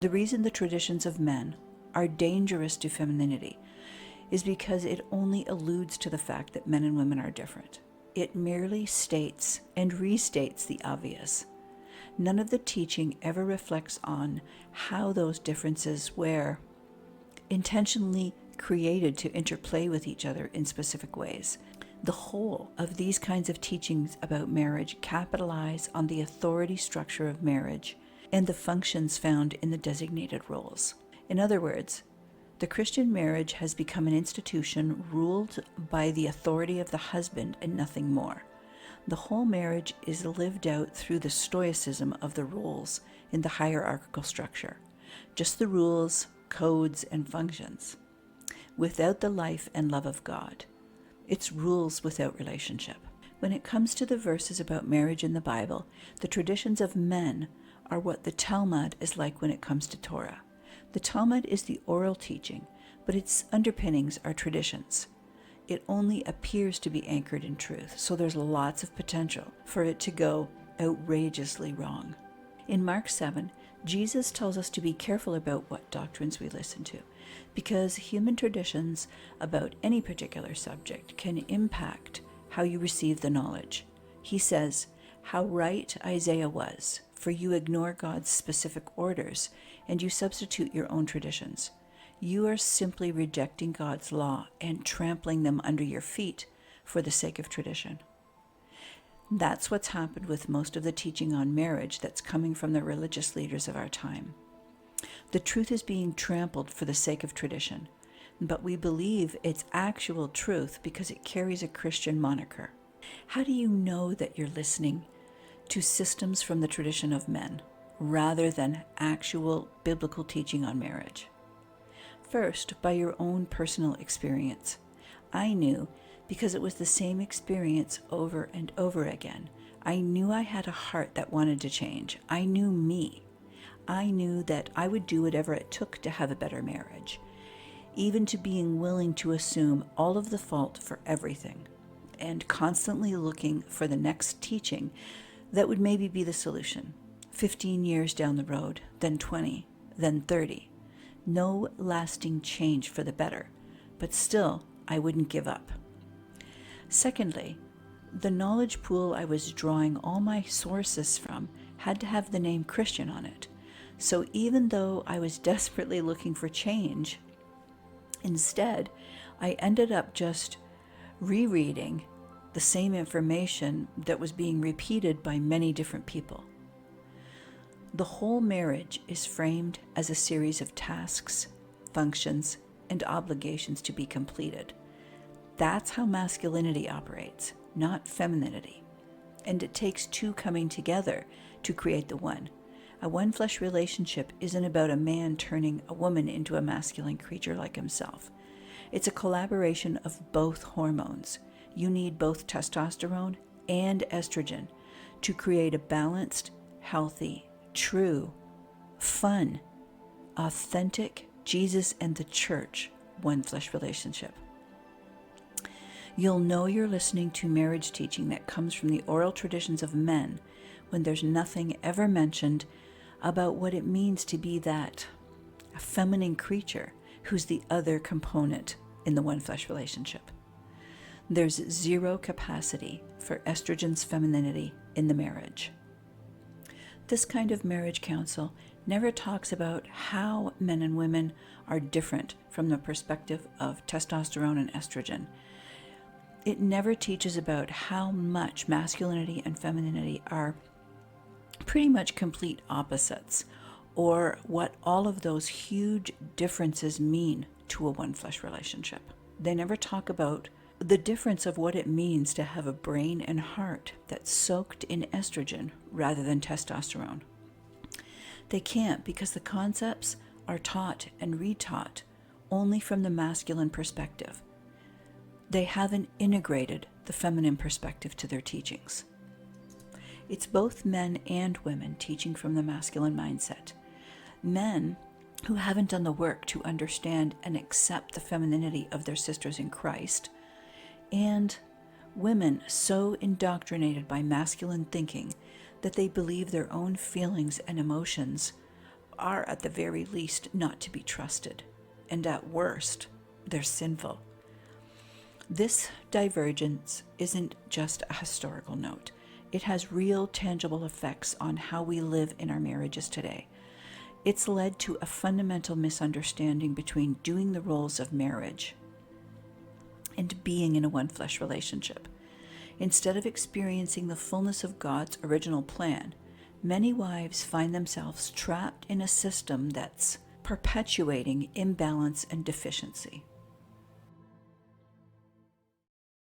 The reason the traditions of men are dangerous to femininity is because it only alludes to the fact that men and women are different. It merely states and restates the obvious. None of the teaching ever reflects on how those differences were intentionally created to interplay with each other in specific ways. The whole of these kinds of teachings about marriage capitalize on the authority structure of marriage and the functions found in the designated roles. In other words, the Christian marriage has become an institution ruled by the authority of the husband and nothing more. The whole marriage is lived out through the stoicism of the roles in the hierarchical structure, just the rules, codes, and functions, without the life and love of God. It's rules without relationship. When it comes to the verses about marriage in the Bible, the traditions of men are what the Talmud is like when it comes to Torah. The Talmud is the oral teaching, but its underpinnings are traditions. It only appears to be anchored in truth, so there's lots of potential for it to go outrageously wrong. In Mark 7, Jesus tells us to be careful about what doctrines we listen to, because human traditions about any particular subject can impact how you receive the knowledge. He says, "How right Isaiah was, for you ignore God's specific orders and you substitute your own traditions. You are simply rejecting God's law and trampling them under your feet for the sake of tradition." That's what's happened with most of the teaching on marriage that's coming from the religious leaders of our time. The truth is being trampled for the sake of tradition, but we believe it's actual truth because it carries a Christian moniker. How do you know that you're listening to systems from the tradition of men rather than actual biblical teaching on marriage? First, by your own personal experience. I knew because it was the same experience over and over again. I knew I had a heart that wanted to change. I knew me. I knew that I would do whatever it took to have a better marriage, even to being willing to assume all of the fault for everything, and constantly looking for the next teaching that would maybe be the solution. 15 years down the road, then 20, then 30. No lasting change for the better, but still, I wouldn't give up. Secondly, the knowledge pool I was drawing all my sources from had to have the name Christian on it. So even though I was desperately looking for change, instead, I ended up just rereading the same information that was being repeated by many different people. The whole marriage is framed as a series of tasks, functions, and obligations to be completed. That's how masculinity operates, not femininity. And it takes two coming together to create the one. A one-flesh relationship isn't about a man turning a woman into a masculine creature like himself. It's a collaboration of both hormones. You need both testosterone and estrogen to create a balanced, healthy, true, fun, authentic, Jesus and the church one-flesh relationship. You'll know you're listening to marriage teaching that comes from the oral traditions of men when there's nothing ever mentioned about what it means to be that feminine creature who's the other component in the one-flesh relationship. There's zero capacity for estrogen's femininity in the marriage. This kind of marriage counsel never talks about how men and women are different from the perspective of testosterone and estrogen. It never teaches about how much masculinity and femininity are pretty much complete opposites, or what all of those huge differences mean to a one-flesh relationship. They never talk about the difference of what it means to have a brain and heart that's soaked in estrogen rather than testosterone. They can't, because the concepts are taught and retaught only from the masculine perspective. They haven't integrated the feminine perspective to their teachings. It's both men and women teaching from the masculine mindset. Men who haven't done the work to understand and accept the femininity of their sisters in Christ, and women so indoctrinated by masculine thinking that they believe their own feelings and emotions are at the very least not to be trusted, and at worst, they're sinful. This divergence isn't just a historical note. It has real, tangible effects on how we live in our marriages today. It's led to a fundamental misunderstanding between doing the roles of marriage and being in a one-flesh relationship. Instead of experiencing the fullness of God's original plan, many wives find themselves trapped in a system that's perpetuating imbalance and deficiency.